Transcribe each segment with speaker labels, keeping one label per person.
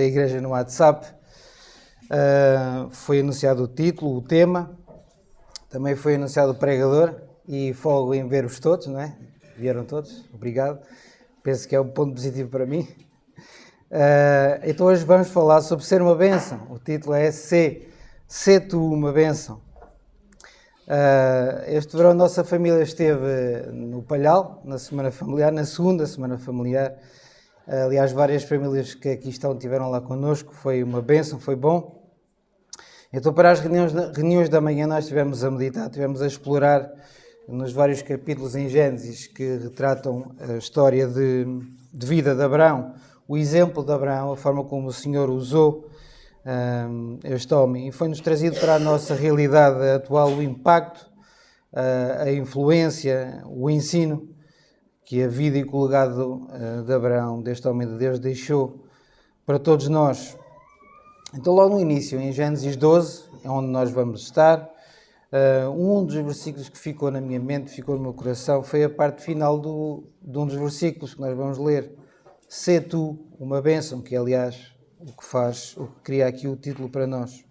Speaker 1: igreja no WhatsApp. Foi anunciado o título, o tema, também foi anunciado o pregador e folgo em ver-vos todos, não é? Vieram todos, obrigado. Penso que é um ponto positivo para mim. Então hoje vamos falar sobre ser uma bênção. O título é Sê tu uma bênção. Este verão a nossa família esteve no Palhal, na semana familiar, na segunda semana familiar. Aliás, várias famílias que aqui estão estiveram lá connosco, foi uma bênção, foi bom. Então, para as reuniões da manhã, nós estivemos a meditar, estivemos a explorar nos vários capítulos em Gênesis que retratam a história de vida de Abraão, o exemplo de Abraão, a forma como o Senhor usou este homem. E foi-nos trazido para a nossa realidade atual o impacto, a influência, o ensino que a vida e o legado de Abraão, deste homem de Deus, deixou para todos nós. Então, logo no início, em Gênesis 12, é onde nós vamos estar, um dos versículos que ficou na minha mente, ficou no meu coração, foi a parte final de um dos versículos que nós vamos ler. Sê tu uma bênção, que é, aliás, o que cria aqui o título para nós.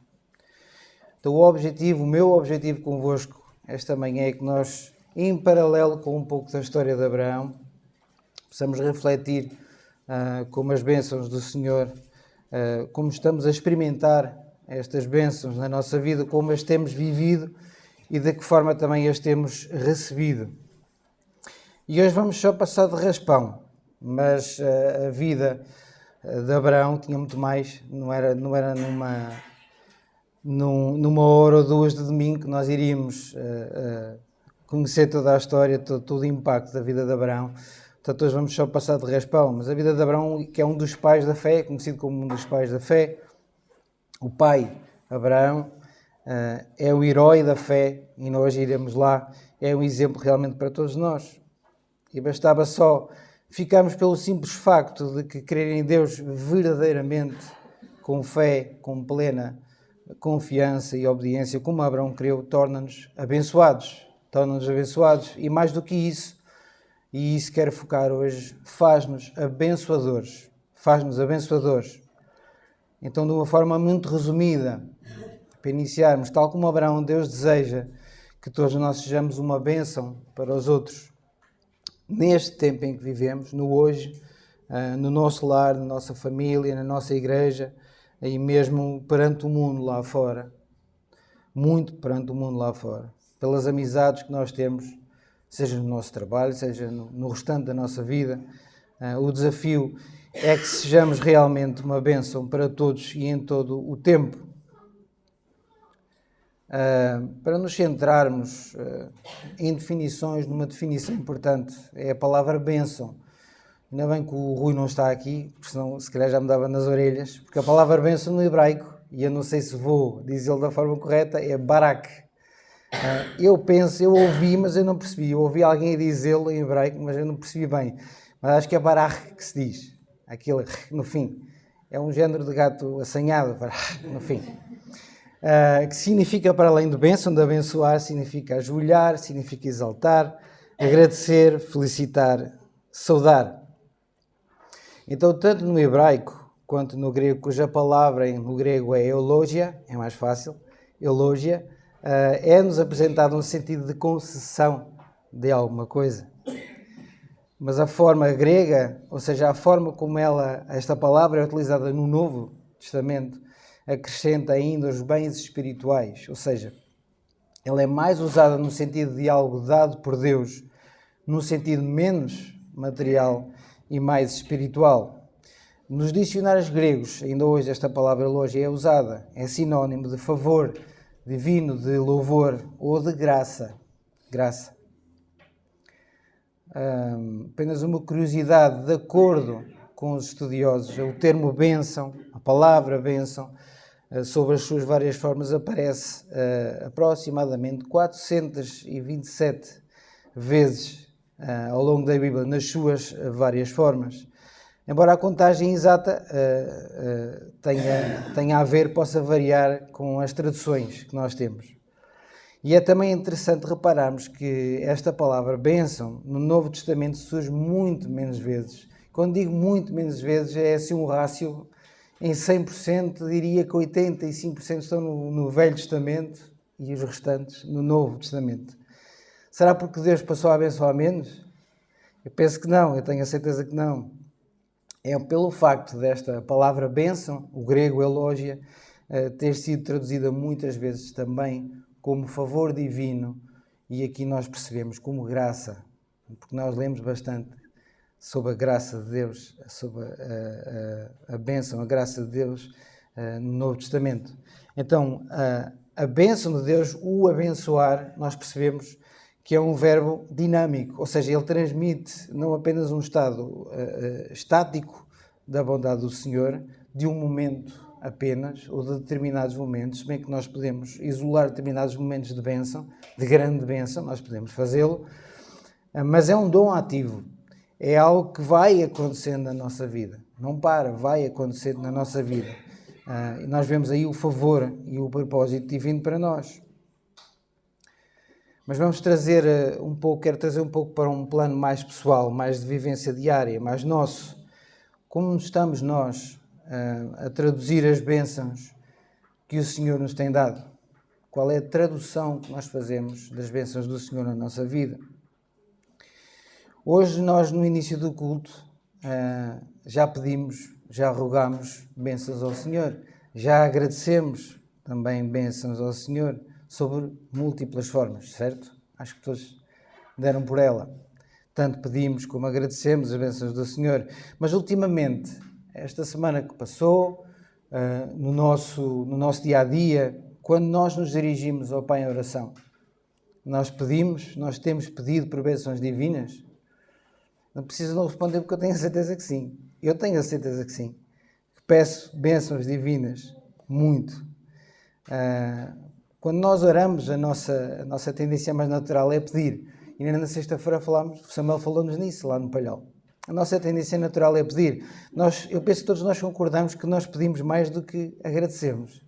Speaker 1: Então, o meu objetivo convosco esta manhã é que nós, em paralelo com um pouco da história de Abraão, possamos refletir como as bênçãos do Senhor, como estamos a experimentar estas bênçãos na nossa vida, como as temos vivido e de que forma também as temos recebido. E hoje vamos só passar de raspão, mas a vida de Abraão tinha muito mais, não era numa hora ou duas de domingo que nós iríamos conhecer toda a história, todo o impacto da vida de Abraão. Portanto, hoje vamos só passar de raspão, mas a vida de Abraão, que é um dos pais da fé, conhecido como um dos pais da fé, o pai Abraão, é o herói da fé, e nós iremos lá, é um exemplo realmente para todos nós. E bastava só ficarmos pelo simples facto de que crer em Deus verdadeiramente, com fé, com plena confiança e obediência, como Abraão creu, torna-nos abençoados, e mais do que isso, e isso quero focar hoje, faz-nos abençoadores. Então, de uma forma muito resumida, para iniciarmos, tal como Abraão, Deus deseja que todos nós sejamos uma bênção para os outros, neste tempo em que vivemos, no hoje, no nosso lar, na nossa família, na nossa igreja, e mesmo perante o mundo lá fora, muito perante o mundo lá fora, pelas amizades que nós temos, seja no nosso trabalho, seja no restante da nossa vida. O desafio é que sejamos realmente uma bênção para todos e em todo o tempo. Para nos centrarmos em definições, numa definição importante, é a palavra bênção. Ainda bem que o Rui não está aqui, porque senão se calhar já me dava nas orelhas, porque a palavra bênção no hebraico, e eu não sei se vou dizê-lo da forma correta, é barak. Eu ouvi, mas eu não percebi. Eu ouvi alguém dizê-lo em hebraico, mas eu não percebi bem. Mas acho que é barak que se diz. Aquele no fim. É um género de gato assanhado, no fim. Que significa, para além de bênção, de abençoar, significa ajoelhar, significa exaltar, agradecer, felicitar, saudar. Então, tanto no hebraico quanto no grego, cuja palavra no grego é eulogia, é mais fácil, eulogia, é-nos apresentado um sentido de concessão de alguma coisa. Mas a forma grega, ou seja, a forma como esta palavra é utilizada no Novo Testamento, acrescenta ainda os bens espirituais, ou seja, ela é mais usada no sentido de algo dado por Deus, num sentido menos material e mais espiritual. Nos dicionários gregos, ainda hoje esta palavra elogio é usada, é sinónimo de favor divino, de louvor ou de graça. Apenas uma curiosidade, de acordo com os estudiosos, o termo bênção, a palavra bênção, sobre as suas várias formas, aparece aproximadamente 427 vezes ao longo da Bíblia, nas suas várias formas. Embora a contagem exata tenha a ver, possa variar com as traduções que nós temos. E é também interessante repararmos que esta palavra bênção no Novo Testamento surge muito menos vezes. Quando digo muito menos vezes, é assim um rácio em 100%, diria que 85% estão no Velho Testamento e os restantes no Novo Testamento. Será porque Deus passou a abençoar menos? Eu penso que não, eu tenho a certeza que não. É pelo facto desta palavra bênção, o grego elógia, ter sido traduzida muitas vezes também como favor divino, e aqui nós percebemos como graça, porque nós lemos bastante sobre a graça de Deus, sobre a bênção, a graça de Deus no Novo Testamento. Então, a bênção de Deus, o abençoar, nós percebemos que é um verbo dinâmico, ou seja, ele transmite não apenas um estado estático da bondade do Senhor, de um momento apenas, ou de determinados momentos, se bem que nós podemos isolar determinados momentos de bênção, de grande bênção, nós podemos fazê-lo, mas é um dom ativo, é algo que vai acontecendo na nossa vida, não para, vai acontecendo na nossa vida. E nós vemos aí o favor e o propósito divino para nós. Mas vamos trazer quero trazer um pouco para um plano mais pessoal, mais de vivência diária, mais nosso. Como estamos nós a traduzir as bênçãos que o Senhor nos tem dado? Qual é a tradução que nós fazemos das bênçãos do Senhor na nossa vida? Hoje nós, no início do culto, já pedimos, já rogamos bênçãos ao Senhor, já agradecemos também bênçãos ao Senhor, sobre múltiplas formas, certo? Acho que todos deram por ela. Tanto pedimos como agradecemos as bênçãos do Senhor. Mas ultimamente, esta semana que passou, no nosso dia-a-dia, quando nós nos dirigimos ao Pai em oração, nós temos pedido por bênçãos divinas? Não preciso não responder porque eu tenho a certeza que sim. Eu tenho a certeza que sim. Que peço bênçãos divinas, muito. Quando nós oramos, a nossa tendência mais natural é pedir. E ainda na sexta-feira Samuel falou-nos nisso, lá no Palhal. A nossa tendência natural é pedir. Eu penso que todos nós concordamos que nós pedimos mais do que agradecemos.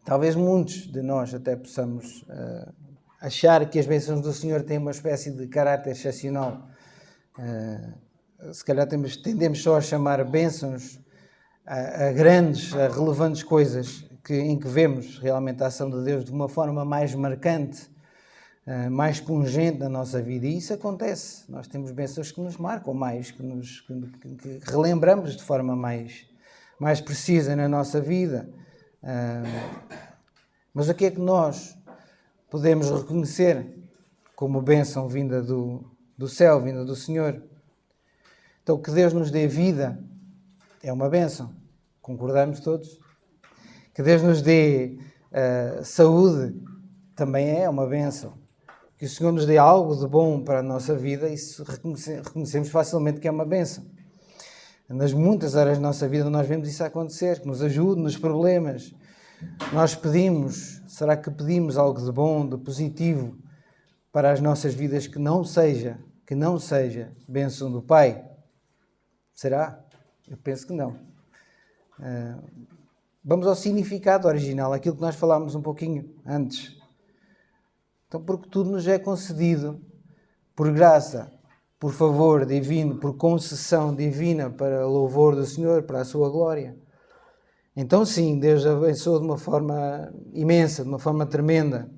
Speaker 1: Talvez muitos de nós até possamos achar que as bênçãos do Senhor têm uma espécie de caráter excepcional. Se calhar tendemos só a chamar bênçãos a grandes, a relevantes coisas em que vemos realmente a ação de Deus de uma forma mais marcante, mais pungente na nossa vida. E isso acontece. Nós temos bênçãos que nos marcam mais, que relembramos de forma mais precisa na nossa vida. Mas o que é que nós podemos reconhecer como bênção vinda do céu, vinda do Senhor? Então, que Deus nos dê vida é uma bênção. Concordamos todos? Que Deus nos dê saúde também é uma bênção. Que o Senhor nos dê algo de bom para a nossa vida, isso reconhecemos facilmente que é uma bênção. Nas muitas áreas da nossa vida nós vemos isso acontecer, que nos ajude nos problemas. Nós será que pedimos algo de bom, de positivo para as nossas vidas que não seja bênção do Pai? Será? Eu penso que não. Vamos ao significado original, aquilo que nós falámos um pouquinho antes. Então, porque tudo nos é concedido por graça, por favor divino, por concessão divina para louvor do Senhor, para a sua glória. Então sim, Deus abençoa de uma forma imensa, de uma forma tremenda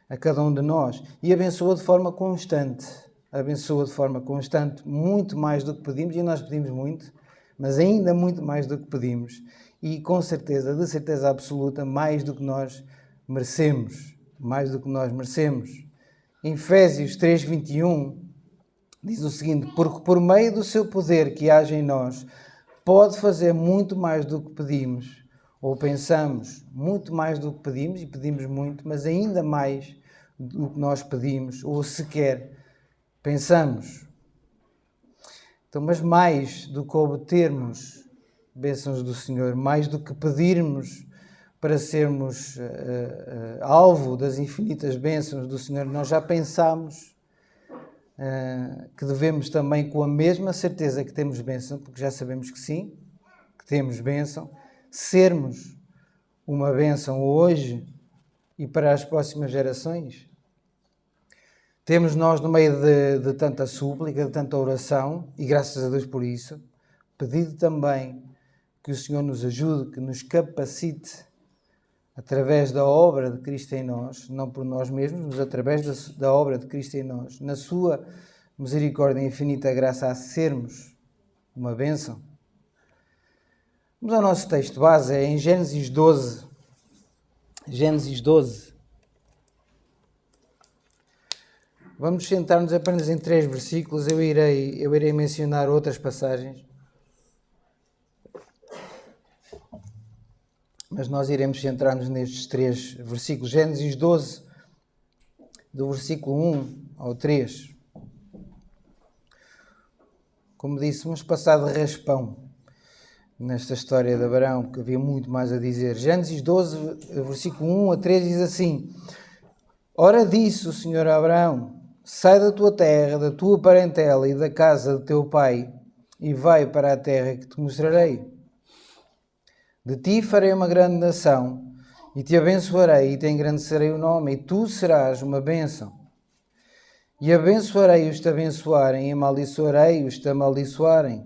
Speaker 1: a cada um de nós. E abençoa de forma constante. Abençoa de forma constante, muito mais do que pedimos, e nós pedimos muito, mas ainda muito mais do que pedimos. E com certeza, de certeza absoluta, mais do que nós merecemos. Mais do que nós merecemos. Em Efésios 3:21 diz o seguinte: porque por meio do seu poder que age em nós, pode fazer muito mais do que pedimos ou pensamos, muito mais do que pedimos, e pedimos muito, mas ainda mais do que nós pedimos ou sequer pensamos. Então, mas mais do que obtermos bênçãos do Senhor, mais do que pedirmos para sermos alvo das infinitas bênçãos do Senhor, nós já pensamos que devemos também, com a mesma certeza que temos bênção, porque já sabemos que sim, que temos bênção, sermos uma bênção hoje e para as próximas gerações. Temos nós, no meio de tanta súplica, de tanta oração, e graças a Deus por isso, pedido também que o Senhor nos ajude, que nos capacite através da obra de Cristo em nós, não por nós mesmos, mas através da obra de Cristo em nós, na sua misericórdia e infinita graça, a sermos uma bênção. Vamos ao nosso texto base, é em Gênesis 12. Gênesis 12. Vamos sentar-nos apenas em 3 versículos, eu irei mencionar outras passagens. Mas nós iremos centrar-nos nestes 3 versículos. Gênesis 12, do versículo 1 ao 3. Como disse, vamos passar de raspão nesta história de Abraão, porque havia muito mais a dizer. Gênesis 12, versículo 1 a 3 diz assim: Ora disse o Senhor a Abraão: sai da tua terra, da tua parentela e da casa de teu pai, e vai para a terra que te mostrarei. De ti farei uma grande nação, e te abençoarei, e te engrandecerei o nome, e tu serás uma bênção. E abençoarei os que te abençoarem, e amaldiçoarei os que te amaldiçoarem.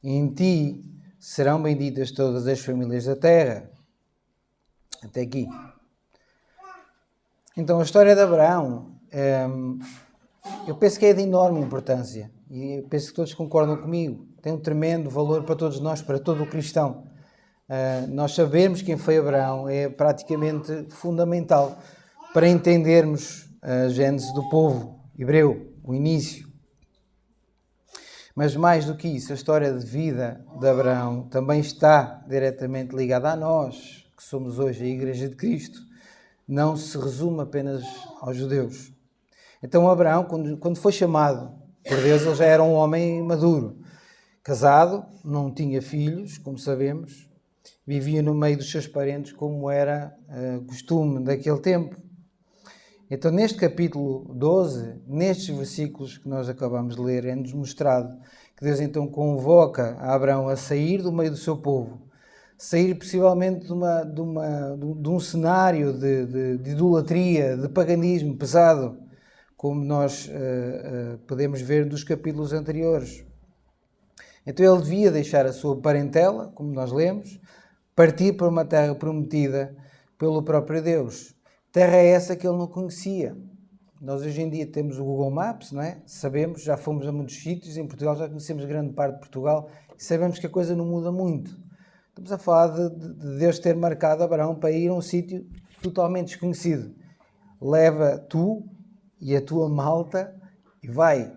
Speaker 1: E em ti serão benditas todas as famílias da terra. Até aqui. Então, a história de Abraão, eu penso que é de enorme importância, e eu penso que todos concordam comigo. Tem um tremendo valor para todos nós, para todo o cristão. Nós sabermos quem foi Abraão é praticamente fundamental para entendermos a gênese do povo hebreu, o início. Mas mais do que isso, a história de vida de Abraão também está diretamente ligada a nós, que somos hoje a Igreja de Cristo. Não se resume apenas aos judeus. Então Abraão, quando foi chamado por Deus, ele já era um homem maduro, casado, não tinha filhos, como sabemos, vivia no meio dos seus parentes, como era costume daquele tempo. Então, neste capítulo 12, nestes versículos que nós acabamos de ler, é-nos mostrado que Deus então convoca a Abraão a sair do meio do seu povo, sair possivelmente de um cenário de idolatria, de paganismo pesado, como nós podemos ver dos capítulos anteriores. Então ele devia deixar a sua parentela, como nós lemos, partir para uma terra prometida pelo próprio Deus. Terra é essa que ele não conhecia. Nós hoje em dia temos o Google Maps, não é? Sabemos, já fomos a muitos sítios, em Portugal já conhecemos grande parte de Portugal e sabemos que a coisa não muda muito. Estamos a falar de Deus ter marcado Abraão para ir a um sítio totalmente desconhecido. Leva tu e a tua malta e vai.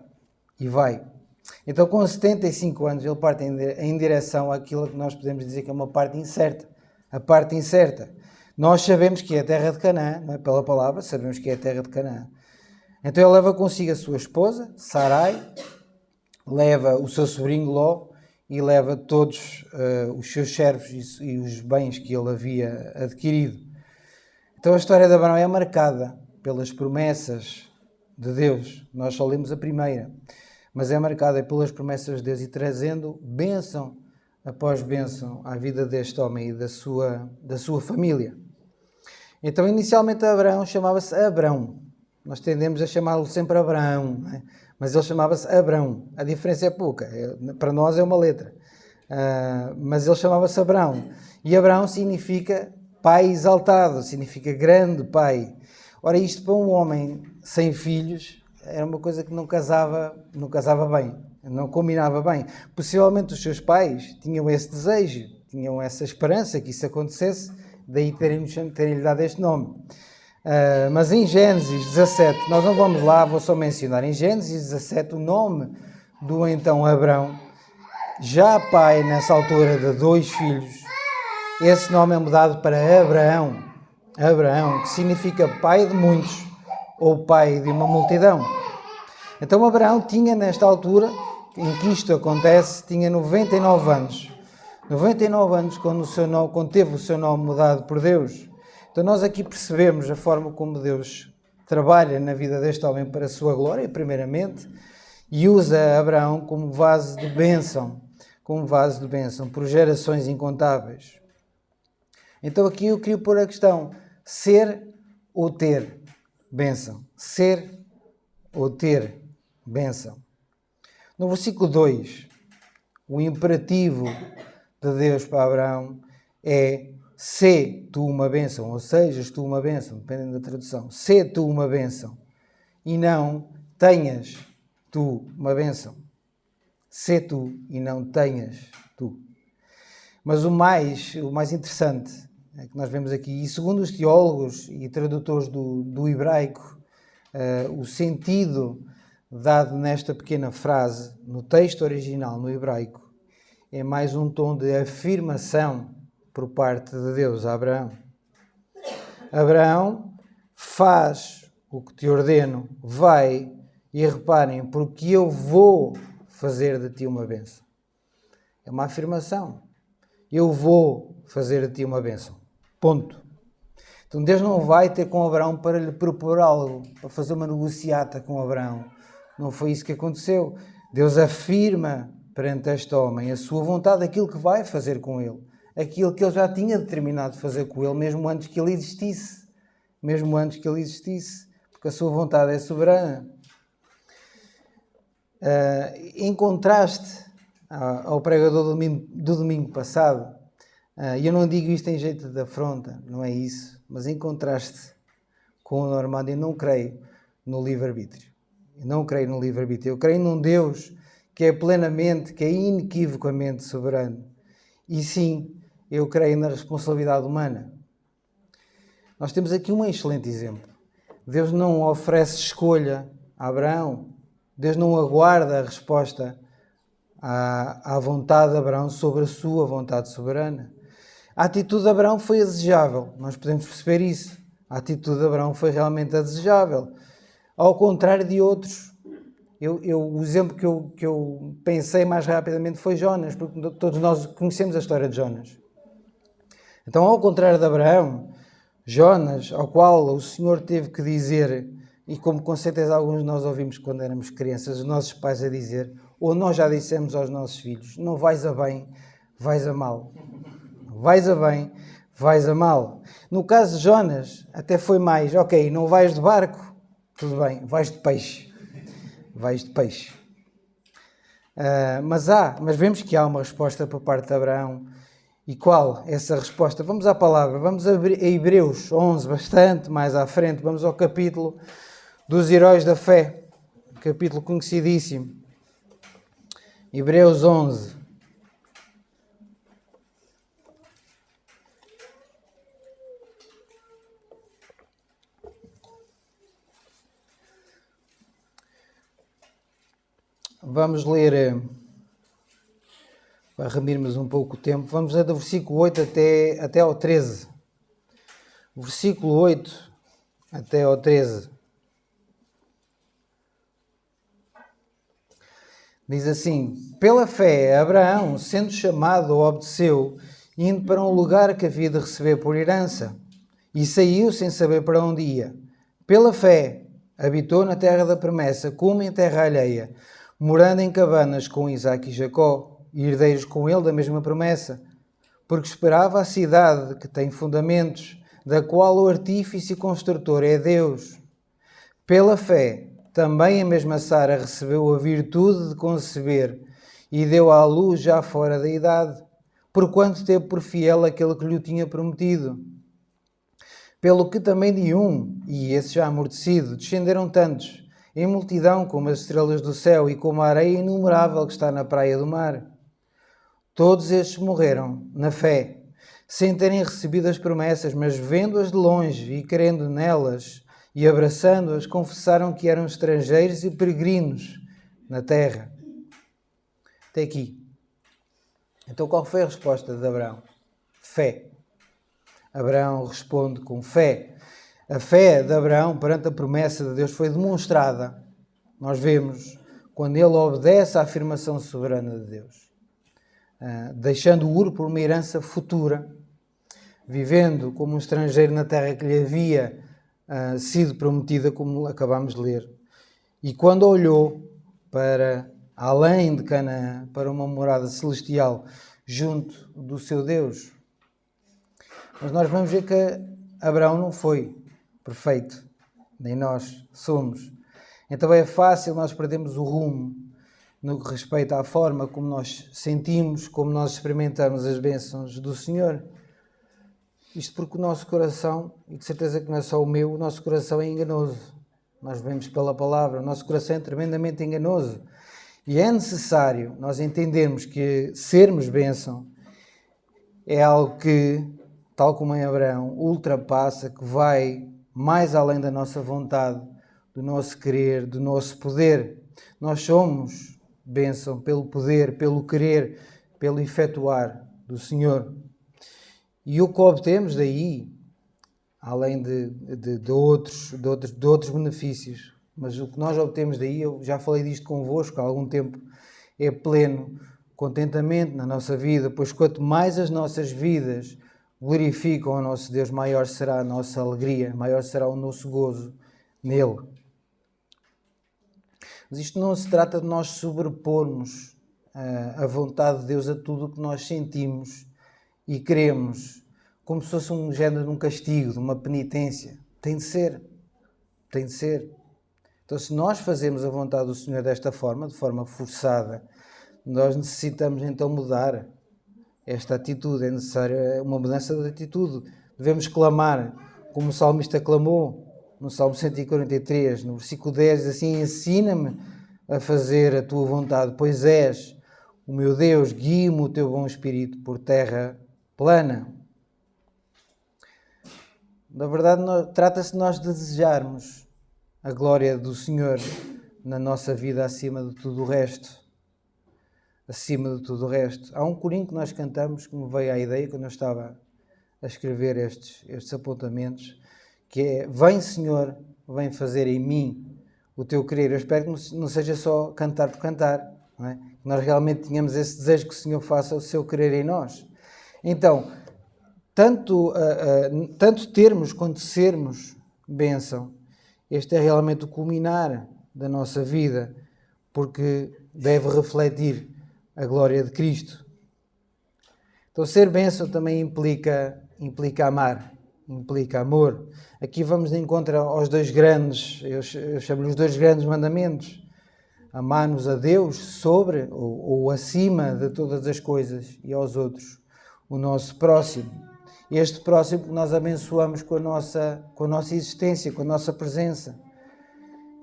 Speaker 1: Então, com 75 anos, ele parte em direção àquilo que nós podemos dizer que é uma parte incerta. A parte incerta. Nós sabemos que é a terra de Canaã, não é? Pela palavra, sabemos que é a terra de Canaã. Então, ele leva consigo a sua esposa, Sarai, leva o seu sobrinho Ló e leva todos os seus servos e os bens que ele havia adquirido. Então, a história de Abraão é marcada pelas promessas de Deus. Nós só lemos a primeira. Mas é marcada pelas promessas de Deus e trazendo bênção após bênção à vida deste homem e da sua família. Então, inicialmente, Abraão chamava-se Abrão. Nós tendemos a chamá-lo sempre Abraão, não é? Mas ele chamava-se Abrão. A diferença é pouca. Para nós é uma letra. Mas ele chamava-se Abrão. E Abrão significa pai exaltado, significa grande pai. Ora, isto para um homem sem filhos era uma coisa que não casava bem, não combinava bem. Possivelmente os seus pais tinham esse desejo, tinham essa esperança que isso acontecesse, daí terem-lhe dado este nome. Mas em Gênesis 17, nós não vamos lá, vou só mencionar, em Gênesis 17 o nome do então Abrão, já pai nessa altura de 2 filhos, esse nome é mudado para Abraão, que significa pai de muitos, ou pai de uma multidão. Então Abraão tinha, nesta altura, em que isto acontece, tinha 99 anos. 99 anos quando teve o seu nome mudado por Deus. Então nós aqui percebemos a forma como Deus trabalha na vida deste homem para a sua glória, primeiramente, e usa Abraão como vaso de bênção, por gerações incontáveis. Então aqui eu queria pôr a questão, ser ou ter bênção. Ser ou ter bênção. No versículo 2, O imperativo de Deus para Abraão é: sê tu uma bênção, ou sejas tu uma bênção, dependendo da tradução. Sê tu uma bênção e não tenhas tu uma bênção. Sê tu e não tenhas tu. Mas o mais interessante é que nós vemos aqui, e segundo os teólogos e tradutores do hebraico, o sentido dado nesta pequena frase, no texto original, no hebraico, é mais um tom de afirmação por parte de Deus a Abraão. Abraão, faz o que te ordeno, vai, e reparem, porque eu vou fazer de ti uma bênção. É uma afirmação. Eu vou fazer de ti uma bênção. Ponto. Então Deus não vai ter com Abraão para lhe propor algo, para fazer uma negociata com Abraão. Não foi isso que aconteceu. Deus afirma perante este homem a sua vontade, aquilo que vai fazer com ele. Aquilo que ele já tinha determinado fazer com ele, mesmo antes que ele existisse. Mesmo antes que ele existisse. Porque a sua vontade é soberana. Em contraste ao pregador do domingo passado, e eu não digo isto em jeito de afronta, não é isso, mas em contraste com o Normando, eu não creio no livre-arbítrio. Eu não creio no livre-arbítrio. Eu creio num Deus que é plenamente, que é inequivocamente soberano. E sim, eu creio na responsabilidade humana. Nós temos aqui um excelente exemplo. Deus não oferece escolha a Abraão. Deus não aguarda a resposta à vontade de Abraão sobre a sua vontade soberana. A atitude de Abraão foi desejável. Nós podemos perceber isso. A atitude de Abraão foi realmente desejável. Ao contrário de outros. O exemplo que eu pensei mais rapidamente foi Jonas, porque todos nós conhecemos a história de Jonas. Então, ao contrário de Abraão, Jonas, ao qual o Senhor teve que dizer, e como com certeza alguns de nós ouvimos quando éramos crianças, os nossos pais a dizer, ou nós já dissemos aos nossos filhos, não vais a bem, vais a mal. Vais a bem, vais a mal. No caso de Jonas, até foi mais, ok, não vais de barco, tudo bem, vais de peixe. Vais de peixe. Mas vemos que há uma resposta por parte de Abraão. E qual essa resposta? Vamos à palavra, vamos a Hebreus 11, bastante mais à frente, vamos ao capítulo dos heróis da fé, capítulo conhecidíssimo. Hebreus 11. Vamos ler, para remirmos um pouco o tempo, vamos ler do versículo 8 até ao 13. Versículo 8 até ao 13. Diz assim: pela fé, Abraão, sendo chamado, obedeceu, indo para um lugar que havia de receber por herança, e saiu sem saber para onde ia. Pela fé, habitou na terra da promessa, como em terra alheia, morando em cabanas com Isaque e Jacó, e herdeiros com ele da mesma promessa, porque esperava a cidade que tem fundamentos, da qual o artífice e construtor é Deus. Pela fé, também a mesma Sara recebeu a virtude de conceber e deu à luz já fora da idade, porquanto teve por fiel aquele que lhe tinha prometido. Pelo que também de um, e esse já amortecido, descenderam tantos, em multidão como as estrelas do céu e como a areia inumerável que está na praia do mar. Todos estes morreram na fé, sem terem recebido as promessas, mas vendo-as de longe e crendo nelas e abraçando-as, confessaram que eram estrangeiros e peregrinos na terra. Até aqui. Então qual foi a resposta de Abraão? Fé. Abraão responde com fé. A fé de Abraão perante a promessa de Deus foi demonstrada, nós vemos, quando ele obedece à afirmação soberana de Deus, deixando o Ur por uma herança futura, vivendo como um estrangeiro na terra que lhe havia sido prometida, como acabámos de ler. E quando olhou para além de Canaã, para uma morada celestial, junto do seu Deus. Mas nós vamos ver que Abraão não foi perfeito, nem nós somos. Então é fácil nós perdermos o rumo no que respeita à forma como nós sentimos, como nós experimentamos as bênçãos do Senhor. Isto porque o nosso coração, e de certeza que não é só o meu, o nosso coração é enganoso. Nós vemos pela palavra, o nosso coração é tremendamente enganoso. E é necessário nós entendermos que sermos bênção é algo que, tal como em Abraão, ultrapassa, que vai mais além da nossa vontade, do nosso querer, do nosso poder. Nós somos bênção pelo poder, pelo querer, pelo efetuar do Senhor. E o que obtemos daí, além de outros benefícios, mas o que nós obtemos daí, eu já falei disto convosco há algum tempo, é pleno contentamento na nossa vida, pois quanto mais as nossas vidas glorificam ao nosso Deus, maior será a nossa alegria, maior será o nosso gozo nele. Mas isto não se trata de nós sobrepormos a vontade de Deus a tudo o que nós sentimos e queremos, como se fosse um género de um castigo, de uma penitência. Tem de ser. Tem de ser. Então, se nós fazemos a vontade do Senhor desta forma, de forma forçada, nós necessitamos então mudar esta atitude. É necessária uma mudança de atitude. Devemos clamar, como o salmista clamou, no Salmo 143, no versículo 10, assim: ensina-me a fazer a tua vontade, pois és o meu Deus, guia-me o teu bom espírito por terra plana. Na verdade, trata-se de nós desejarmos a glória do Senhor na nossa vida acima de tudo o resto. Acima de tudo o resto. Há um corinho que nós cantamos que me veio à ideia quando eu estava a escrever estes apontamentos, que é: vem Senhor, vem fazer em mim o teu querer. Eu espero que não seja só cantar por cantar, não é? Que nós realmente tenhamos esse desejo que o Senhor faça o seu querer em nós. Então, tanto termos quanto sermos bênção, este é realmente o culminar da nossa vida, porque deve refletir a glória de Cristo. Então, ser bênção também implica amar, implica amor. Aqui vamos de encontro aos dois grandes, eu chamo-lhe os dois grandes mandamentos: amar-nos a Deus sobre ou acima de todas as coisas, e aos outros, o nosso próximo. Este próximo que nós abençoamos com a nossa existência, com a nossa presença.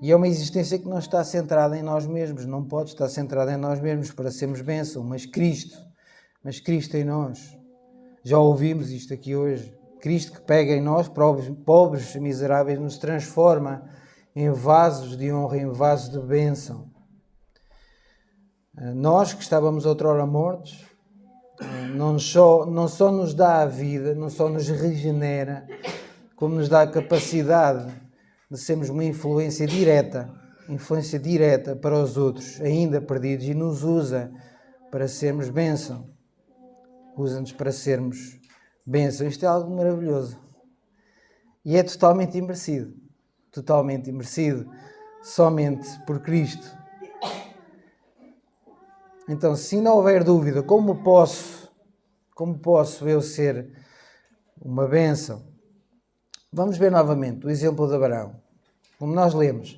Speaker 1: E é uma existência que não está centrada em nós mesmos, não pode estar centrada em nós mesmos para sermos bênção, mas Cristo em nós. Já ouvimos isto aqui hoje. Cristo que pega em nós, pobres e miseráveis, nos transforma em vasos de honra, em vasos de bênção. Nós que estávamos outrora mortos, não só nos dá a vida, não só nos regenera, como nos dá a capacidade de sermos uma influência direta para os outros, ainda perdidos, e nos usa para sermos bênção. Usa-nos para sermos bênção. Isto é algo maravilhoso. E é totalmente imerecido somente por Cristo. Então, se não houver dúvida, como posso eu ser uma bênção? Vamos ver novamente o exemplo de Abraão. Como nós lemos: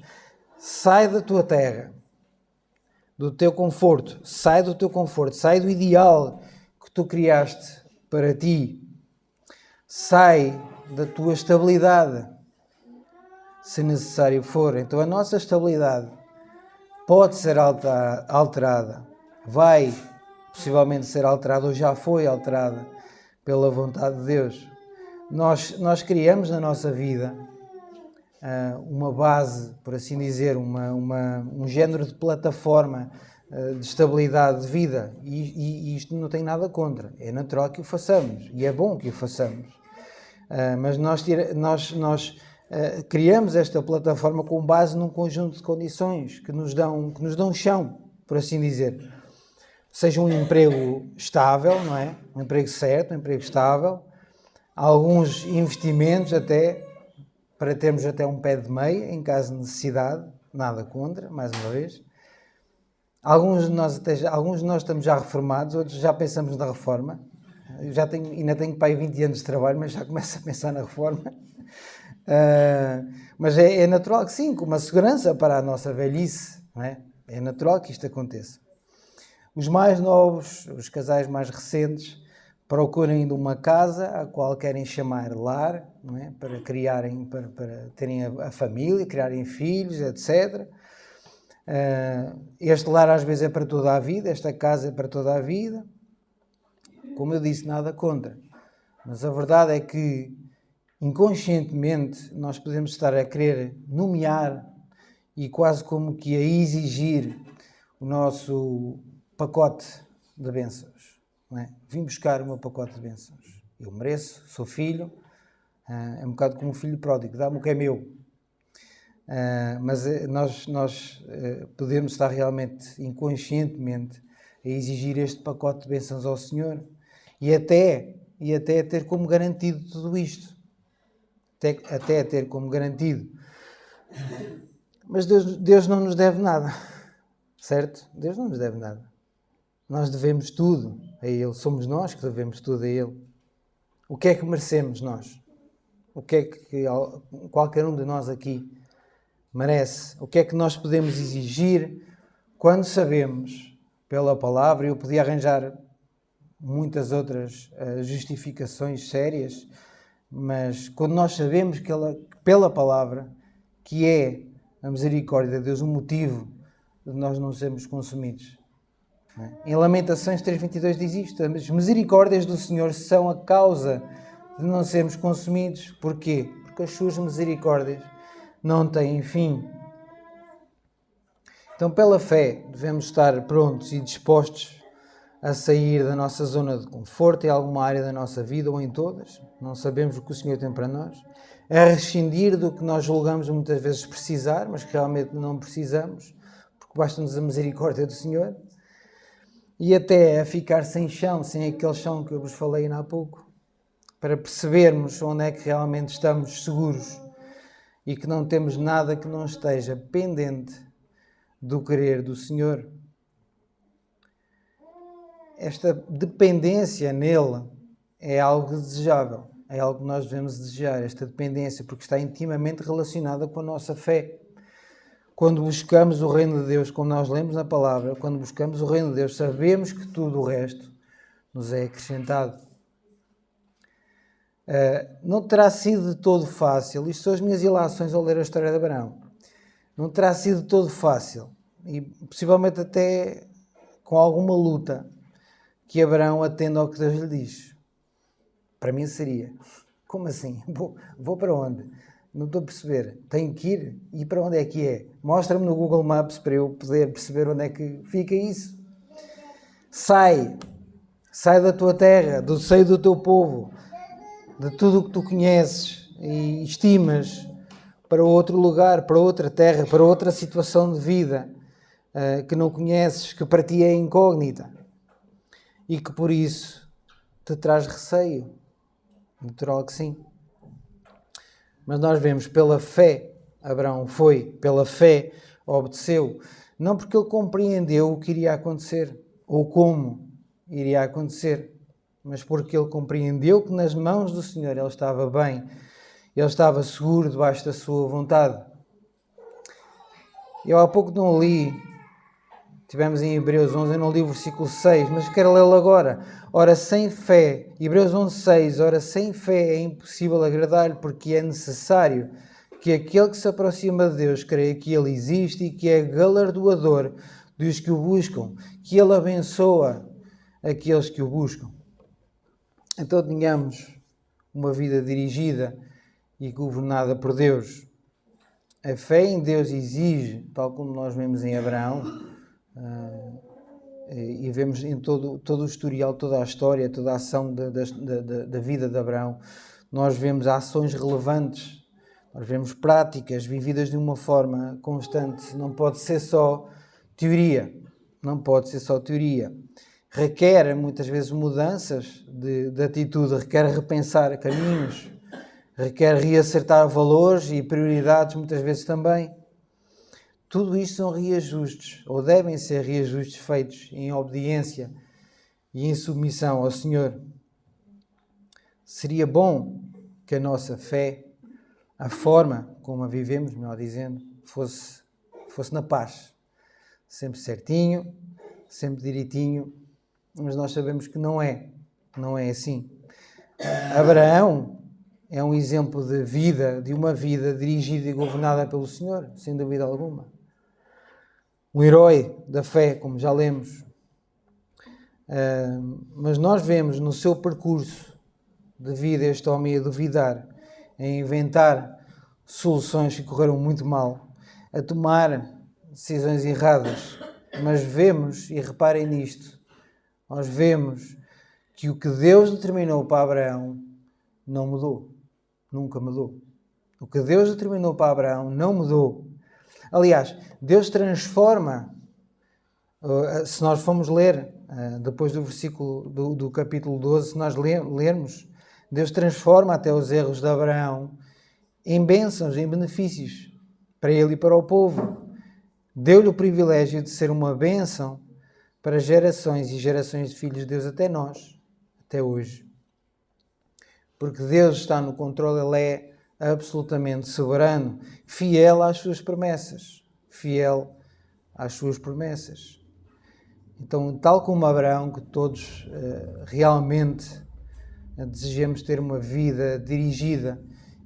Speaker 1: sai da tua terra, do teu conforto, sai do ideal que tu criaste para ti, sai da tua estabilidade, se necessário for. Então a nossa estabilidade pode ser alterada, vai possivelmente ser alterada ou já foi alterada pela vontade de Deus. Nós criamos na nossa vida uma base, por assim dizer, um género de plataforma de estabilidade de vida, e isto não tem nada contra. É natural que o façamos e é bom que o façamos, mas nós criamos esta plataforma com base num conjunto de condições que nos dão chão, por assim dizer. Seja um emprego estável, não é? Um emprego certo, um emprego estável, alguns investimentos até, para termos até um pé de meia em caso de necessidade, nada contra, mais uma vez. Alguns de nós estamos já reformados, outros já pensamos na reforma. Eu ainda tenho para aí 20 anos de trabalho, mas já começo a pensar na reforma. Mas é natural que sim, com uma segurança para a nossa velhice, não é? É natural que isto aconteça. Os mais novos, os casais mais recentes, procuram ainda uma casa a qual querem chamar lar, não é? Para criarem, para terem a família, criarem filhos, etc. Este lar às vezes é para toda a vida, esta casa é para toda a vida. Como eu disse, nada contra. Mas a verdade é que, inconscientemente, nós podemos estar a querer nomear e quase como que a exigir o nosso pacote de bênçãos. Não é? Vim buscar o meu pacote de bênçãos. Eu mereço, sou filho, é um bocado como um filho pródigo, dá-me o que é meu. Mas nós podemos estar realmente, inconscientemente, a exigir este pacote de bênçãos ao Senhor e até ter como garantido tudo isto. Até ter como garantido. Mas Deus não nos deve nada, certo? Deus não nos deve nada. Nós devemos tudo a Ele. Somos nós que devemos tudo a Ele. O que é que merecemos nós? O que é que qualquer um de nós aqui merece? O que é que nós podemos exigir quando sabemos, pela palavra, eu podia arranjar muitas outras justificações sérias, mas quando nós sabemos que pela palavra, que é a misericórdia de Deus, o motivo de nós não sermos consumidos. Em Lamentações 3:22 diz isto: as misericórdias do Senhor são a causa de não sermos consumidos. Porquê? Porque as suas misericórdias não têm fim. Então, pela fé, devemos estar prontos e dispostos a sair da nossa zona de conforto em alguma área da nossa vida ou em todas. Não sabemos o que o Senhor tem para nós. A rescindir do que nós julgamos muitas vezes precisar, mas que realmente não precisamos, porque basta-nos a misericórdia do Senhor. E até a ficar sem chão, sem aquele chão que eu vos falei ainda há pouco, para percebermos onde é que realmente estamos seguros e que não temos nada que não esteja pendente do querer do Senhor. Esta dependência nele é algo desejável, é algo que nós devemos desejar, esta dependência, porque está intimamente relacionada com a nossa fé. Quando buscamos o reino de Deus, como nós lemos na palavra, quando buscamos o reino de Deus, sabemos que tudo o resto nos é acrescentado. Não terá sido de todo fácil, isto são as minhas ilações ao ler a história de Abraão, não terá sido de todo fácil, e possivelmente até com alguma luta, que Abraão atenda ao que Deus lhe diz. Para mim seria, como assim? Vou para onde? Não estou a perceber. Tenho que ir? E para onde é que é? Mostra-me no Google Maps para eu poder perceber onde é que fica isso. Sai da tua terra, do seio do teu povo, de tudo o que tu conheces e estimas, para outro lugar, para outra terra, para outra situação de vida que não conheces, que para ti é incógnita e que por isso te traz receio. Natural que sim. Mas nós vemos, pela fé, Abraão foi, pela fé obedeceu, não porque ele compreendeu o que iria acontecer, ou como iria acontecer, mas porque ele compreendeu que nas mãos do Senhor ele estava bem, ele estava seguro debaixo da sua vontade. Eu há pouco não li, tivemos em Hebreus 11, eu não li o versículo 6, mas quero lê-lo agora. Ora, sem fé, Hebreus 11:6, ora, sem fé é impossível agradar-lhe, porque é necessário que aquele que se aproxima de Deus creia que Ele existe e que é galardoador dos que o buscam, que Ele abençoa aqueles que o buscam. Então tenhamos uma vida dirigida e governada por Deus. A fé em Deus exige, tal como nós vemos em Abraão, e vemos em todo o historial, toda a história, toda a ação da vida de Abraão, nós vemos ações relevantes, nós vemos práticas vividas de uma forma constante. Não pode ser só teoria, requer muitas vezes mudanças de atitude, requer repensar caminhos, requer reacertar valores e prioridades muitas vezes também. Tudo isto são reajustes, ou devem ser reajustes feitos em obediência e em submissão ao Senhor. Seria bom que a nossa fé, a forma como a vivemos, melhor dizendo, fosse na paz. sempre certinho, sempre direitinho, mas nós sabemos que não é assim. Abraão é um exemplo de vida, de uma vida dirigida e governada pelo Senhor, sem dúvida alguma. Um herói da fé, como já lemos. Mas nós vemos no seu percurso de vida este homem a duvidar, a inventar soluções que correram muito mal, a tomar decisões erradas. Mas vemos, e reparem nisto, nós vemos que o que Deus determinou para Abraão não mudou. Nunca mudou. O que Deus determinou para Abraão não mudou. Aliás, Deus transforma, se nós formos ler, depois do versículo do capítulo 12, se nós lermos, Deus transforma até os erros de Abraão em bênçãos, em benefícios, para ele e para o povo. Deu-lhe o privilégio de ser uma bênção para gerações e gerações de filhos de Deus até nós, até hoje. Porque Deus está no controle, Ele é absolutamente soberano, fiel às suas promessas. Fiel às suas promessas. Então, tal como Abraão, que todos realmente desejamos ter uma vida dirigida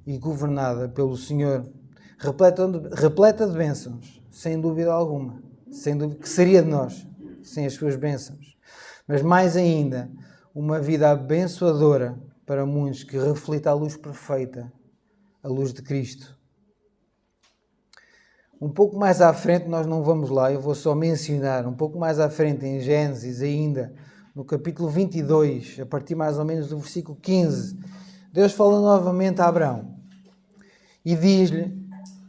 Speaker 1: e governada pelo Senhor, repleta de bênçãos, sem dúvida alguma, sem dúvida que seria de nós, sem as suas bênçãos. Mas mais ainda, uma vida abençoadora para muitos que reflita a luz perfeita, a luz de Cristo. Um pouco mais à frente, nós não vamos lá, eu vou só mencionar, um pouco mais à frente em Gênesis ainda, no capítulo 22, a partir mais ou menos do versículo 15, Deus fala novamente a Abraão e diz-lhe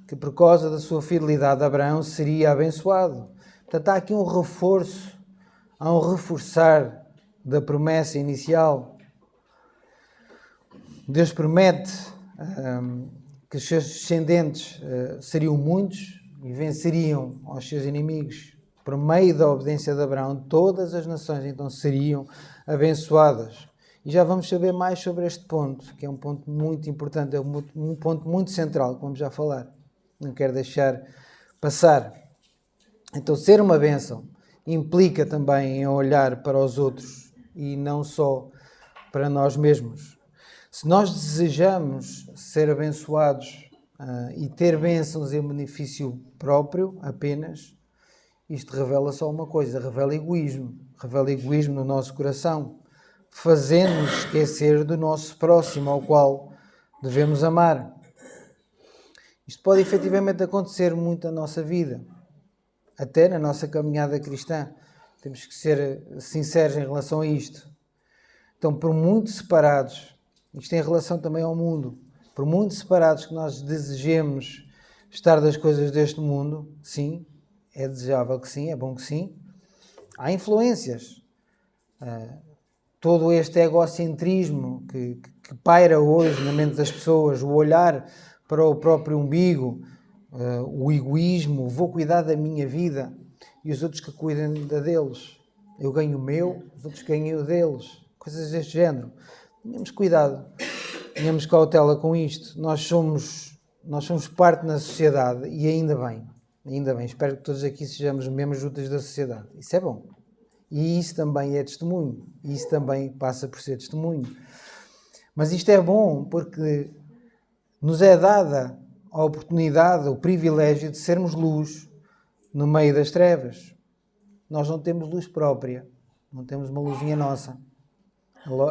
Speaker 1: que por causa da sua fidelidade Abraão seria abençoado. Portanto, há aqui um reforço, há um reforçar da promessa inicial. Deus promete que os seus descendentes seriam muitos e venceriam aos seus inimigos. Por meio da obediência de Abraão, todas as nações então seriam abençoadas. E já vamos saber mais sobre este ponto, que é um ponto muito importante, é um ponto muito central, que vamos já falar. Não quero deixar passar. Então, ser uma bênção implica também em olhar para os outros e não só para nós mesmos. Se nós desejamos ser abençoados e ter bênçãos em benefício próprio apenas, isto revela só uma coisa, revela egoísmo no nosso coração, fazendo-nos esquecer do nosso próximo ao qual devemos amar. Isto pode efetivamente acontecer muito na nossa vida, até na nossa caminhada cristã. Temos que ser sinceros em relação a isto. Então, por muito separados, isto tem relação também ao mundo, por muito separados que nós desejemos estar das coisas deste mundo, sim, é desejável que sim, é bom que sim, há influências. Todo este egocentrismo que paira hoje na mente das pessoas, o olhar para o próprio umbigo, o egoísmo, vou cuidar da minha vida e os outros que cuidem da deles. Eu ganho o meu, os outros ganham o deles. Coisas deste género. Tenhamos cuidado, tenhamos cautela com isto. Nós somos parte na sociedade e ainda bem. Espero que todos aqui sejamos membros úteis da sociedade. Isso é bom. E isso também é testemunho. Isso também passa por ser testemunho. Mas isto é bom porque nos é dada a oportunidade, o privilégio de sermos luz no meio das trevas. Nós não temos luz própria, não temos uma luzinha nossa.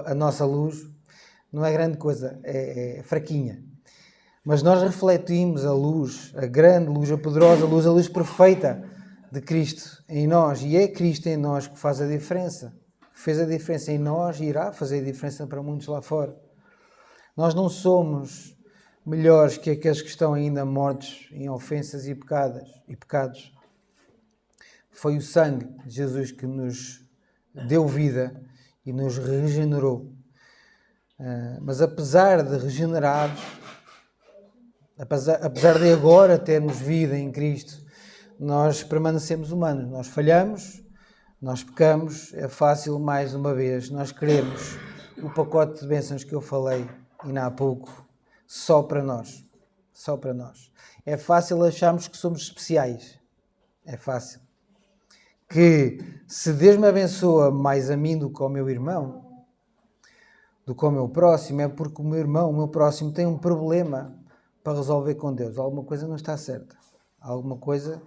Speaker 1: A nossa luz não é grande coisa, é fraquinha. Mas nós refletimos a luz, a grande luz, a poderosa luz, a luz perfeita de Cristo em nós. E é Cristo em nós que faz a diferença. Fez a diferença em nós e irá fazer a diferença para muitos lá fora. Nós não somos melhores que aqueles que estão ainda mortos em ofensas e pecados. Foi o sangue de Jesus que nos deu vida e nos regenerou. Mas apesar de regenerados, apesar de agora termos vida em Cristo, nós permanecemos humanos. Nós falhamos, nós pecamos. É fácil, mais uma vez, nós queremos o pacote de bênçãos que eu falei ainda há pouco, só para nós. Só para nós. É fácil acharmos que somos especiais. É fácil. que se Deus me abençoa mais a mim do que ao meu irmão, do que ao meu próximo, é porque o meu irmão, o meu próximo, tem um problema para resolver com Deus. Alguma coisa não está certa. Alguma coisa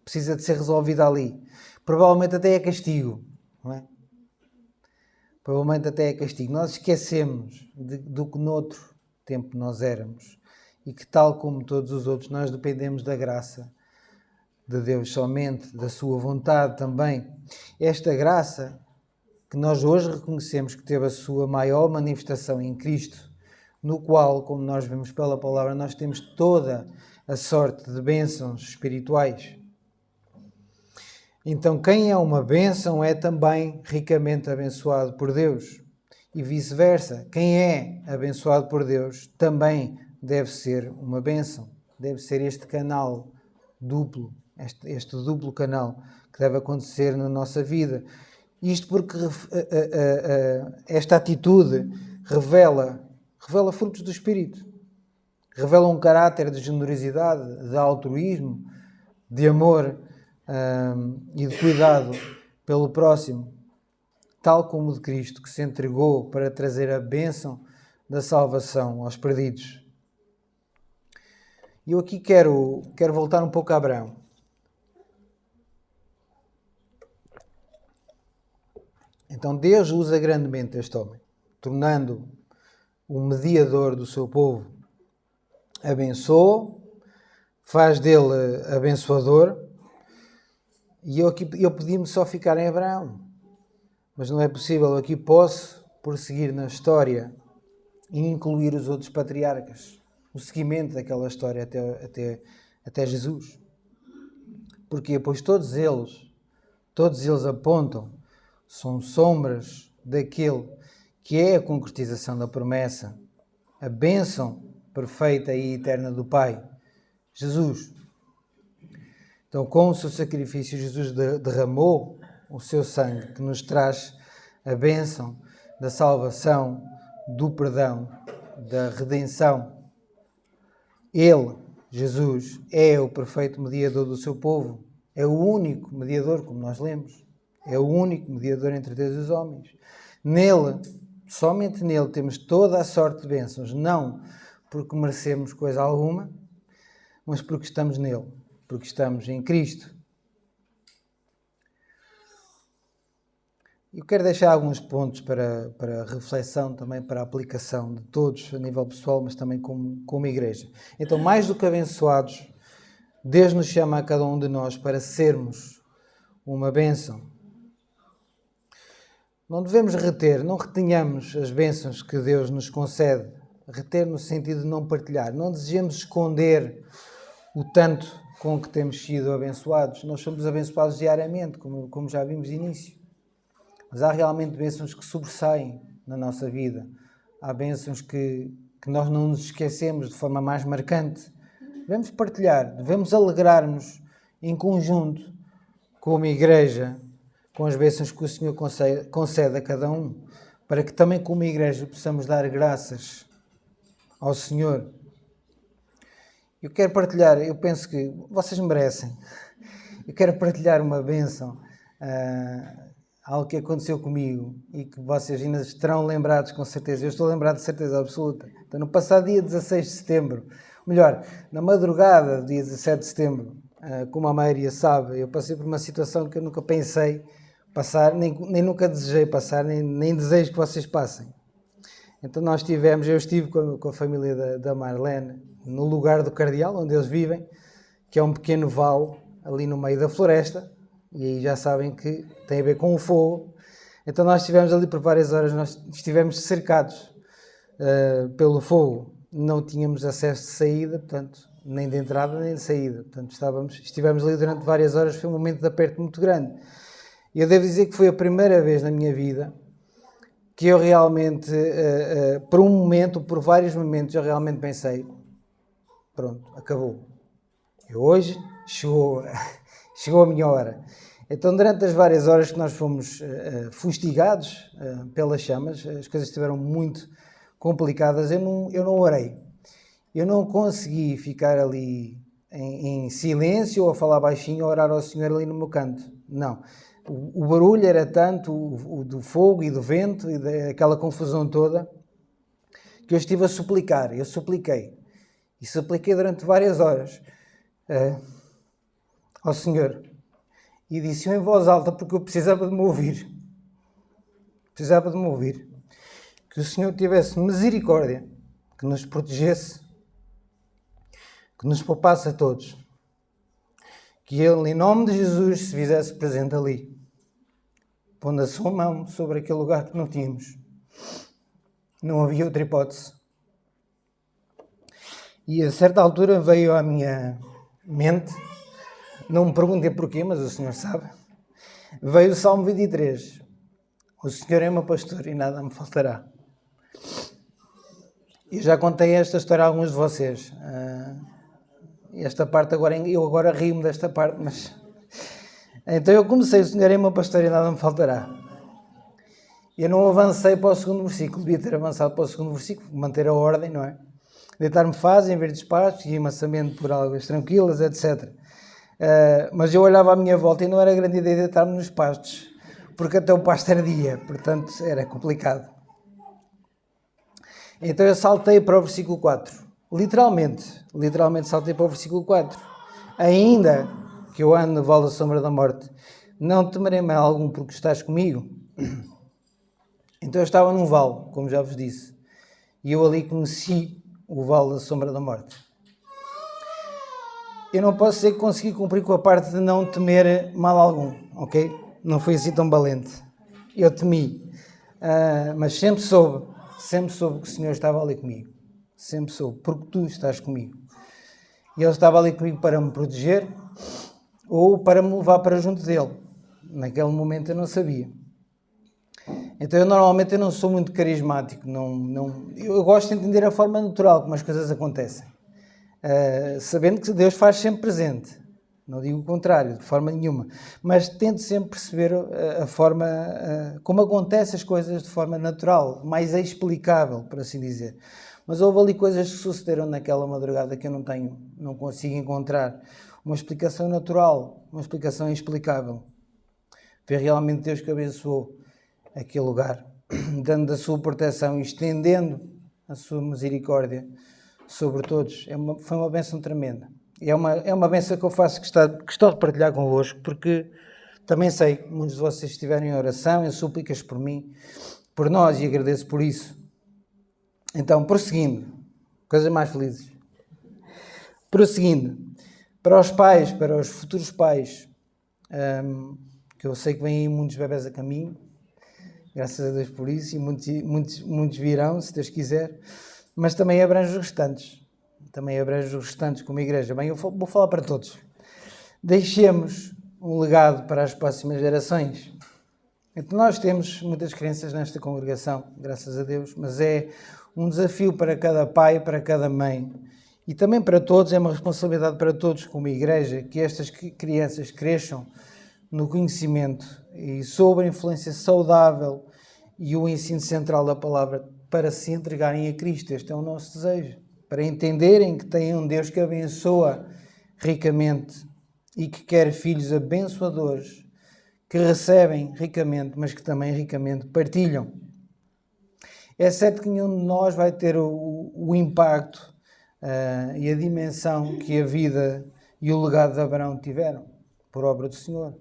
Speaker 1: precisa de ser resolvida ali. Provavelmente até é castigo, não é? Provavelmente até é castigo. Nós esquecemos do que noutro tempo nós éramos e que, tal como todos os outros, nós dependemos da graça de Deus somente, da sua vontade também. Esta graça que nós hoje reconhecemos que teve a sua maior manifestação em Cristo, no qual, como nós vemos pela palavra, nós temos toda a sorte de bênçãos espirituais. Então, quem é uma bênção é também ricamente abençoado por Deus. E vice-versa, quem é abençoado por Deus também deve ser uma bênção. Deve ser este canal duplo, este duplo canal que deve acontecer na nossa vida. Isto porque esta atitude revela frutos do Espírito. Revela um caráter de generosidade, de altruísmo, de amor e de cuidado pelo próximo, tal como o de Cristo, que se entregou para trazer a bênção da salvação aos perdidos. E eu aqui quero voltar um pouco a Abraão. Então Deus usa grandemente este homem, tornando o mediador do seu povo. Abençoa, faz dele abençoador. E eu podia-me só ficar em Abraão, mas não é possível. Eu aqui posso prosseguir na história e incluir os outros patriarcas, o seguimento daquela história até Jesus. Porquê? Pois todos eles apontam, são sombras daquele que é a concretização da promessa, a bênção perfeita e eterna do Pai, Jesus. Então, com o seu sacrifício, Jesus derramou o seu sangue, que nos traz a bênção da salvação, do perdão, da redenção. Ele, Jesus, é o perfeito mediador do seu povo. É o único mediador, como nós lemos. É o único mediador entre Deus e os homens. Nele, somente nele, temos toda a sorte de bênçãos. Não porque merecemos coisa alguma, mas porque estamos nele. Porque estamos em Cristo. Eu quero deixar alguns pontos para reflexão, também para a aplicação de todos, a nível pessoal, mas também como igreja. Então, mais do que abençoados, Deus nos chama a cada um de nós para sermos uma bênção. Não devemos não retenhamos as bênçãos que Deus nos concede. Reter no sentido de não partilhar. Não desejemos esconder o tanto com que temos sido abençoados. Nós somos abençoados diariamente, como já vimos de início. Mas há realmente bênçãos que sobressaem na nossa vida. Há bênçãos que nós não nos esquecemos de forma mais marcante. Devemos partilhar, devemos alegrar-nos em conjunto como igreja com as bênçãos que o Senhor concede a cada um, para que também como igreja possamos dar graças ao Senhor. Eu quero partilhar, eu penso que vocês merecem. Eu quero partilhar uma bênção, algo que aconteceu comigo e que vocês ainda estarão lembrados com certeza. Eu estou lembrado de certeza absoluta. Então, no passado dia 16 de setembro, melhor, na madrugada do dia 17 de setembro, como a maioria sabe, eu passei por uma situação que eu nunca pensei passar, nem nunca desejei passar, nem desejo que vocês passem. Então eu estive com a família da Marlene, no lugar do Cardeal, onde eles vivem, que é um pequeno vale ali no meio da floresta, e aí já sabem que tem a ver com o fogo. Então nós estivemos ali por várias horas, nós estivemos cercados pelo fogo, não tínhamos acesso de saída, portanto, nem de entrada nem de saída, portanto estivemos ali durante várias horas, foi um momento de aperto muito grande. E eu devo dizer que foi a primeira vez na minha vida que eu realmente, por vários momentos, eu realmente pensei, pronto, acabou. Hoje chegou a minha hora. Então, durante as várias horas que nós fomos fustigados pelas chamas, as coisas estiveram muito complicadas, eu não orei. Eu não consegui ficar ali em silêncio ou a falar baixinho ou orar ao Senhor ali no meu canto. Não. O barulho era tanto, o do fogo e do vento e daquela confusão toda, que eu estive a suplicar. Eu supliquei. E supliquei durante várias horas ao Senhor. E disse-o em voz alta, porque eu precisava de me ouvir. Precisava de me ouvir. Que o Senhor tivesse misericórdia, que nos protegesse, que nos poupasse a todos. Que Ele, em nome de Jesus, se fizesse presente ali, pondo a sua mão sobre aquele lugar que não tínhamos. Não havia outra hipótese. E a certa altura veio à minha mente, não me perguntei porquê, mas o Senhor sabe, veio o Salmo 23. O Senhor é meu pastor e nada me faltará. Eu já contei esta história a alguns de vocês. Esta parte eu agora rio-me desta parte, mas... Então eu comecei, o Senhor é meu pastor e nada me faltará. Eu não avancei para o segundo versículo, devia ter avançado para o segundo versículo, manter a ordem, não é? Deitar-me faz em verdes pastos e mansamente por águas tranquilas, etc. Mas eu olhava à minha volta e não era grande ideia deitar-me nos pastos, porque até o pasto ardia, portanto era complicado. Então eu saltei para o versículo 4. Literalmente saltei para o versículo 4. Ainda que eu ande no vale da sombra da morte, não temerei mal algum, porque estás comigo. Então eu estava num vale, como já vos disse, e eu ali conheci o vale da sombra da morte. Eu não posso dizer que consegui cumprir com a parte de não temer mal algum, ok? Não fui assim tão valente. Eu temi, mas sempre soube que o Senhor estava ali comigo. Sempre soube, porque tu estás comigo. E Ele estava ali comigo para me proteger ou para me levar para junto dEle. Naquele momento eu não sabia. Então eu normalmente não sou muito carismático. Eu gosto de entender a forma natural como as coisas acontecem. Sabendo que Deus faz sempre presente. Não digo o contrário, de forma nenhuma. Mas tento sempre perceber a forma como acontecem as coisas de forma natural, mais explicável, por assim dizer. Mas houve ali coisas que sucederam naquela madrugada que eu não consigo encontrar uma explicação natural, uma explicação explicável. Foi realmente Deus que abençoou aquele lugar, dando a sua proteção e estendendo a sua misericórdia sobre todos. Foi uma bênção tremenda. É uma bênção que eu faço gostar de partilhar convosco, porque também sei que muitos de vocês estiverem em oração, em súplicas por mim, por nós, e agradeço por isso. Então, prosseguindo, coisas mais felizes. Prosseguindo, para os pais, para os futuros pais, que eu sei que vêm aí muitos bebés a caminho, graças a Deus por isso, e muitos virão, se Deus quiser, mas também abrange os restantes. Como igreja. Bem, eu vou falar para todos. Deixemos um legado para as próximas gerações. Então, nós temos muitas crianças nesta congregação, graças a Deus, mas é um desafio para cada pai, para cada mãe, e também para todos, é uma responsabilidade para todos como igreja, que estas crianças cresçam no conhecimento e sob a influência saudável e o ensino central da palavra para se entregarem a Cristo. Este é o nosso desejo, para entenderem que têm um Deus que abençoa ricamente e que quer filhos abençoadores, que recebem ricamente, mas que também ricamente partilham. É certo que nenhum de nós vai ter o impacto e a dimensão que a vida e o legado de Abraão tiveram, por obra do Senhor.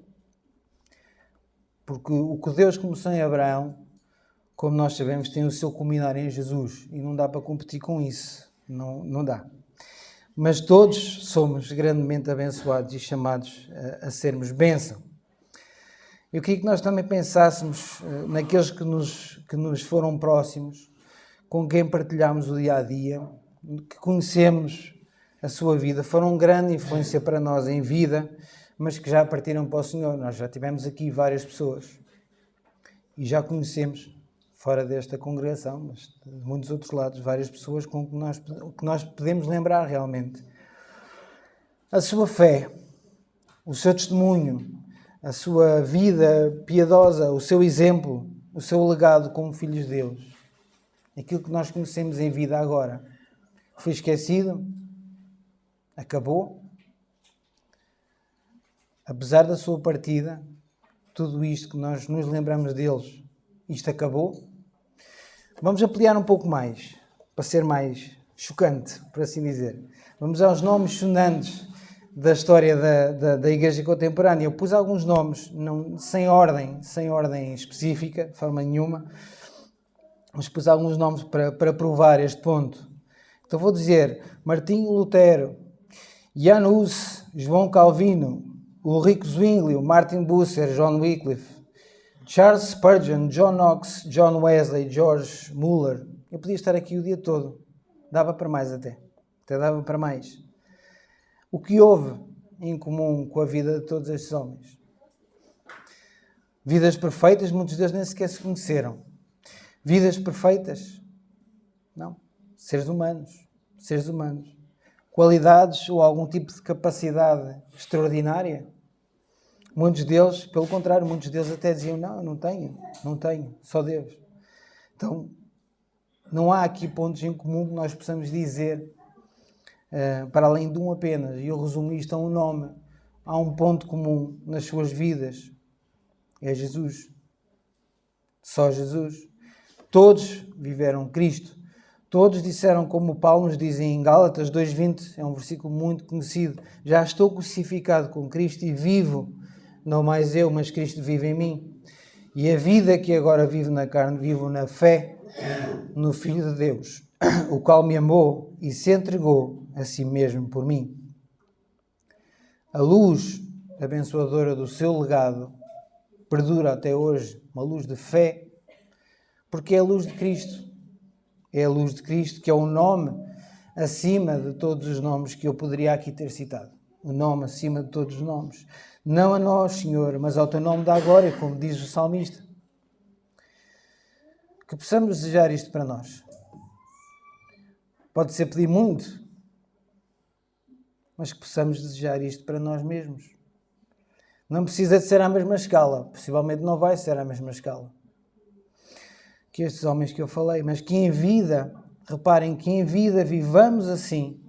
Speaker 1: Porque o que Deus começou em Abraão, como nós sabemos, tem o seu culminar em Jesus. E não dá para competir com isso. Não dá. Mas todos somos grandemente abençoados e chamados a sermos bênção. Eu queria que nós também pensássemos naqueles que nos foram próximos, com quem partilhámos o dia-a-dia, que conhecemos a sua vida, foram grande influência para nós em vida, mas que já partiram para o Senhor. Nós já tivemos aqui várias pessoas e já conhecemos, fora desta congregação, mas de muitos outros lados, várias pessoas com que nós podemos lembrar realmente. A sua fé, o seu testemunho, a sua vida piedosa, o seu exemplo, o seu legado como filhos de Deus. Aquilo que nós conhecemos em vida agora. Foi esquecido? Acabou? apesar da sua partida, tudo isto que nós nos lembramos deles, isto acabou. Vamos ampliar um pouco mais, para ser mais chocante, por assim dizer. Vamos aos nomes sonantes da história da Igreja Contemporânea. Eu pus alguns nomes, sem ordem específica, de forma nenhuma, mas pus alguns nomes para provar este ponto. Então vou dizer Martinho Lutero, Jan Hus, João Calvino, Ulrico Zwingli, Martin Bucer, John Wycliffe, Charles Spurgeon, John Knox, John Wesley, George Muller. Eu podia estar aqui o dia todo. Dava para mais até dava para mais. O que houve em comum com a vida de todos estes homens? Vidas perfeitas, muitos deles nem sequer se conheceram. Vidas perfeitas? Não. Seres humanos. Qualidades ou algum tipo de capacidade extraordinária? Muitos deles, pelo contrário, muitos deles até diziam, não tenho, só Deus. Então, não há aqui pontos em comum que nós possamos dizer, para além de um apenas, e eu resumo isto a um nome. Há um ponto comum nas suas vidas, é Jesus. Só Jesus. Todos viveram Cristo. Todos disseram, como Paulo nos diz em Gálatas 2:20, é um versículo muito conhecido, já estou crucificado com Cristo e vivo, não mais eu, mas Cristo vive em mim. E a vida que agora vivo na carne, vivo na fé no Filho de Deus, o qual me amou e se entregou a si mesmo por mim. A luz abençoadora do seu legado perdura até hoje, uma luz de fé, porque é a luz de Cristo. É a luz de Cristo que é o nome acima de todos os nomes que eu poderia aqui ter citado. O nome acima de todos os nomes. Não a nós, Senhor, mas ao teu nome dá glória, como diz o salmista. Que possamos desejar isto para nós. Pode ser pedir muito, mas que possamos desejar isto para nós mesmos. Não precisa de ser à mesma escala. Possivelmente não vai ser à mesma escala que estes homens que eu falei, mas que em vida, reparem, que em vida vivamos assim,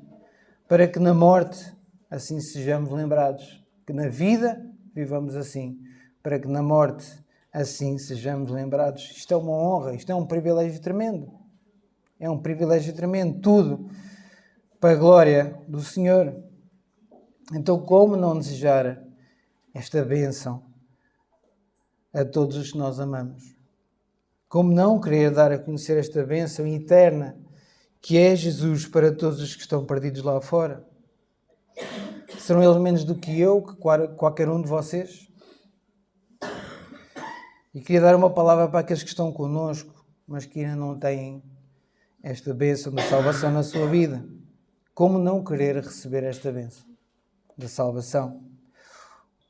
Speaker 1: para que na morte assim sejamos lembrados. Que na vida vivamos assim, para que na morte assim sejamos lembrados. Isto é uma honra, isto é um privilégio tremendo. É um privilégio tremendo, tudo para a glória do Senhor. Então, como não desejar esta bênção a todos os que nós amamos? Como não querer dar a conhecer esta bênção eterna que é Jesus para todos os que estão perdidos lá fora? Serão eles menos do que eu, que qualquer um de vocês? E queria dar uma palavra para aqueles que estão connosco, mas que ainda não têm esta bênção da salvação na sua vida. Como não querer receber esta bênção da salvação?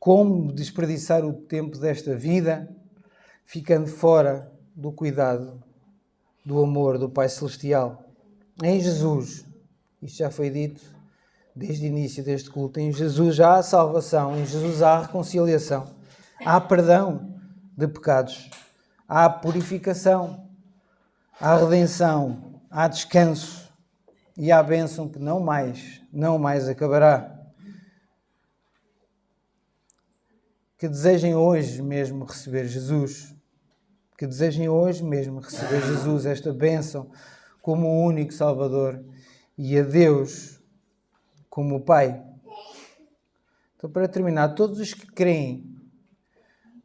Speaker 1: Como desperdiçar o tempo desta vida ficando fora do cuidado, do amor do Pai Celestial? Em Jesus, isto já foi dito desde o início deste culto, em Jesus há a salvação, em Jesus há a reconciliação, há perdão de pecados, há purificação, há redenção, há descanso e há bênção que não mais acabará. Que desejem hoje mesmo receber Jesus, que desejem hoje mesmo receber Jesus, esta bênção, como o único Salvador e a Deus como o Pai. Então, para terminar, todos os que creem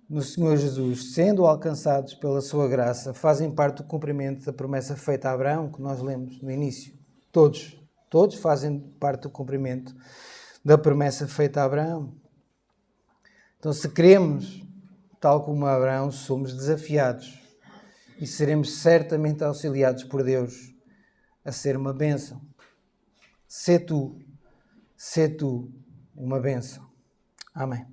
Speaker 1: no Senhor Jesus, sendo alcançados pela sua graça, fazem parte do cumprimento da promessa feita a Abraão, que nós lemos no início. Todos fazem parte do cumprimento da promessa feita a Abraão. Então, se queremos, tal como Abraão, somos desafiados e seremos certamente auxiliados por Deus a ser uma bênção. Sê tu uma bênção. Amém.